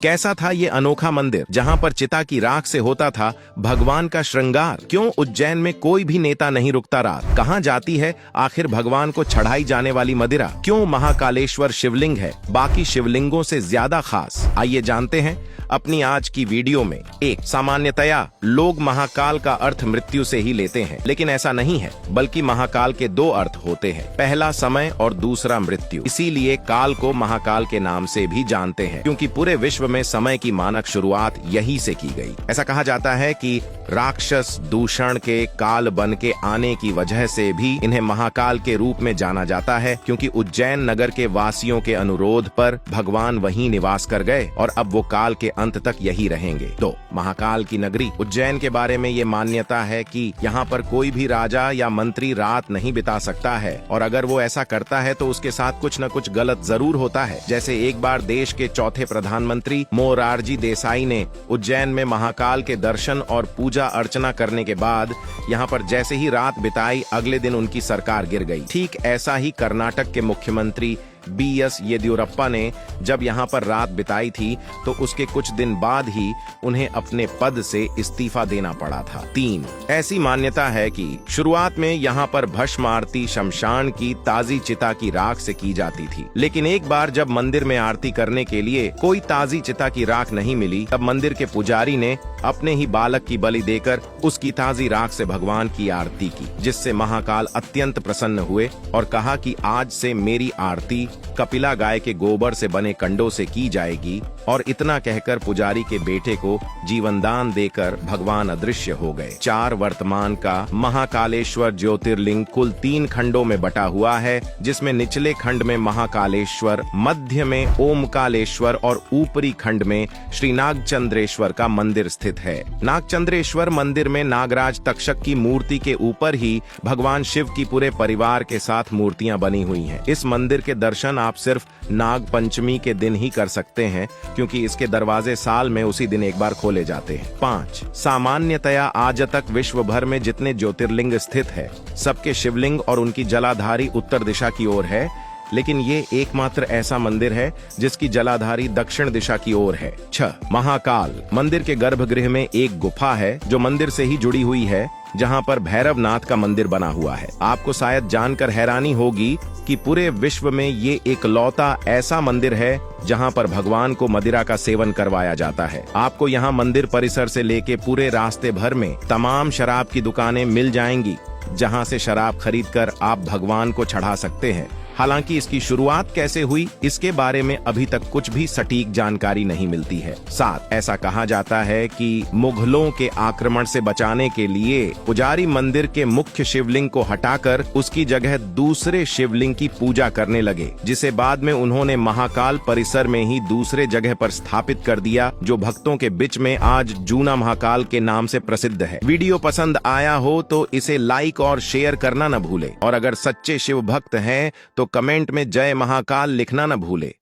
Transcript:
कैसा था ये अनोखा मंदिर जहाँ पर चिता की राख से होता था भगवान का श्रृंगार? क्यों उज्जैन में कोई भी नेता नहीं रुकता रात? कहाँ जाती है आखिर भगवान को चढ़ाई जाने वाली मदिरा? क्यों महाकालेश्वर शिवलिंग है बाकी शिवलिंगों से ज्यादा खास? आइए जानते हैं अपनी आज की वीडियो में। एक, सामान्यतया लोग महाकाल का अर्थ मृत्यु से ही लेते हैं, लेकिन ऐसा नहीं है, बल्कि महाकाल के दो अर्थ होते हैं, पहला समय और दूसरा मृत्यु। इसीलिए काल को महाकाल के नाम से भी जानते हैं, क्योंकि पूरे विश्व में समय की मानक शुरुआत यही से की गई। ऐसा कहा जाता है कि राक्षस दूषण के काल बन के आने की वजह से भी इन्हें महाकाल के रूप में जाना जाता है, क्योंकि उज्जैन नगर के वासियों के अनुरोध पर भगवान वहीं निवास कर गए और अब वो काल के अंत तक यही रहेंगे। दो, महाकाल की नगरी उज्जैन के बारे में ये मान्यता है कि यहाँ पर कोई भी राजा या मंत्री रात नहीं बिता सकता है, और अगर वो ऐसा करता है तो उसके साथ कुछ न कुछ गलत जरूर होता है। जैसे एक बार देश के चौथे प्रधानमंत्री मोरारजी देसाई ने उज्जैन में महाकाल के दर्शन और पूजा अर्चना करने के बाद यहाँ पर जैसे ही रात बिताई, अगले दिन उनकी सरकार गिर गई। ठीक ऐसा ही कर्नाटक के मुख्यमंत्री BS येदियुरप्पा ने जब यहाँ पर रात बिताई थी तो उसके कुछ दिन बाद ही उन्हें अपने पद से इस्तीफा देना पड़ा था। 3, ऐसी मान्यता है कि शुरुआत में यहाँ पर भस्म आरती शमशान की ताजी चिता की राख से की जाती थी, लेकिन एक बार जब मंदिर में आरती करने के लिए कोई ताजी चिता की राख नहीं मिली, तब मंदिर के पुजारी ने अपने ही बालक की बलि देकर उसकी ताजी राख से भगवान की आरती की, जिससे महाकाल अत्यंत प्रसन्न हुए और कहा कि आज से मेरी आरती कपिला गाय के गोबर से बने कंडों से की जाएगी, और इतना कहकर पुजारी के बेटे को जीवनदान देकर भगवान अदृश्य हो गए। 4, वर्तमान का महाकालेश्वर ज्योतिर्लिंग कुल 3 खंडों में बटा हुआ है, जिसमें निचले खंड में महाकालेश्वर, मध्य में ओमकालेश्वर और ऊपरी खंड में श्री नागचंद्रेश्वर का मंदिर स्थित है। नागचंद्रेश्वर मंदिर में नागराज तक्षक की मूर्ति के ऊपर ही भगवान शिव की पूरे परिवार के साथ मूर्तियां बनी हुई हैं। इस मंदिर के दर्शन आप सिर्फ नाग पंचमी के दिन ही कर सकते हैं, क्योंकि इसके दरवाजे साल में उसी दिन एक बार खोले जाते हैं। 5, सामान्यतया आज तक विश्व भर में जितने ज्योतिर्लिंग स्थित है, सबके शिवलिंग और उनकी जलाधारी उत्तर दिशा की ओर है, लेकिन ये एकमात्र ऐसा मंदिर है जिसकी जलाधारी दक्षिण दिशा की ओर है। 6, महाकाल मंदिर के गर्भगृह में एक गुफा है जो मंदिर से ही जुड़ी हुई है, जहाँ पर भैरवनाथ का मंदिर बना हुआ है। आपको शायद जानकर हैरानी होगी कि पूरे विश्व में ये इकलौता ऐसा मंदिर है जहाँ पर भगवान को मदिरा का सेवन करवाया जाता है। आपको यहाँ मंदिर परिसर से लेके पूरे रास्ते भर में तमाम शराब की दुकानें मिल जाएंगी, जहाँ से शराब खरीदकर आप भगवान को चढ़ा सकते हैं। हालांकि इसकी शुरुआत कैसे हुई, इसके बारे में अभी तक कुछ भी सटीक जानकारी नहीं मिलती है। 7, ऐसा कहा जाता है कि मुगलों के आक्रमण से बचाने के लिए पुजारी मंदिर के मुख्य शिवलिंग को हटाकर उसकी जगह दूसरे शिवलिंग की पूजा करने लगे, जिसे बाद में उन्होंने महाकाल परिसर में ही दूसरे जगह पर स्थापित कर दिया, जो भक्तों के बीच में आज जूना महाकाल के नाम से प्रसिद्ध है। वीडियो पसंद आया हो तो इसे लाइक और शेयर करना न भूले, और अगर सच्चे शिव भक्त हैं तो कमेंट में जय महाकाल लिखना न भूले।